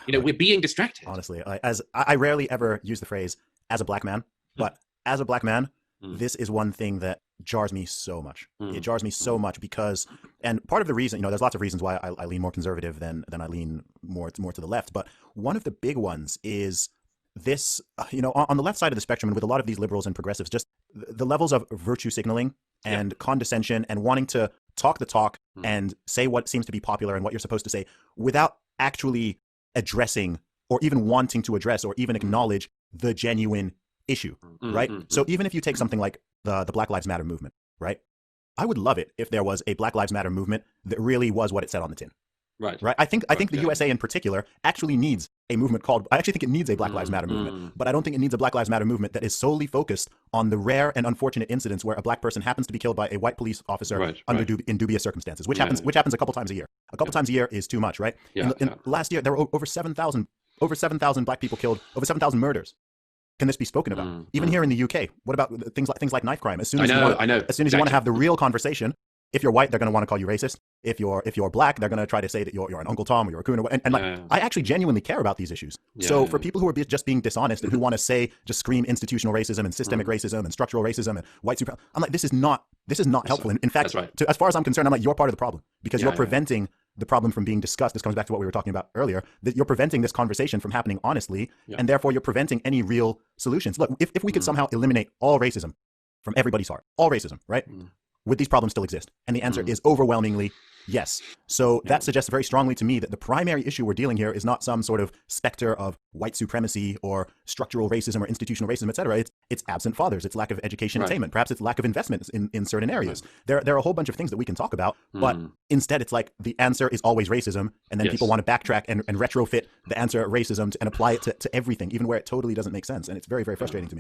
We're being distracted. Honestly, as I rarely ever use the phrase "as a black man," but as a black man, this is one thing that jars me so much. It jars me so much because, and part of the reason, there's lots of reasons why I lean more conservative than I lean more to the left. But one of the big ones is this, on the left side of the spectrum, and with a lot of these liberals and progressives, just the levels of virtue signaling and condescension and wanting to talk the talk and say what seems to be popular and what you're supposed to say without actually addressing or even wanting to address or even acknowledge the genuine issue, right? So even if you take something like the Black Lives Matter movement, right? I would love it if there was a Black Lives Matter movement that really was what it said on the tin. Right. I think the USA in particular actually needs a movement called, I actually think it needs a Black Lives Matter movement, but I don't think it needs a Black Lives Matter movement that is solely focused on the rare and unfortunate incidents where a black person happens to be killed by a white police officer in dubious circumstances, which happens a couple times a year. A couple times a year is too much, right? Last year there were over 7,000 black people killed, over 7,000 murders. Can this be spoken about? Even here in the UK, what about things like knife crime? As soon as you want to have the real conversation, if you're white, they're going to want to call you racist. If you're black, they're going to try to say that you're an Uncle Tom or you're a coon. I actually genuinely care about these issues. So for people who are just being dishonest and who want to just scream institutional racism and systemic racism and structural racism and white supremacy, I'm like, this is not helpful. In fact, as far as I'm concerned, I'm like, you're part of the problem because you're preventing the problem from being discussed. This comes back to what we were talking about earlier, that you're preventing this conversation from happening honestly, and therefore you're preventing any real solutions. Look, if we could somehow eliminate all racism from everybody's heart, all racism, right? Would these problems still exist? And the answer is overwhelmingly yes. So that suggests very strongly to me that the primary issue we're dealing here is not some sort of specter of white supremacy or structural racism or institutional racism, et cetera. It's absent fathers. It's lack of education attainment. Perhaps it's lack of investment in certain areas. There are a whole bunch of things that we can talk about, but instead it's like the answer is always racism. And then people want to backtrack and retrofit the answer racism and apply it to everything, even where it totally doesn't make sense. And it's very, very frustrating to me.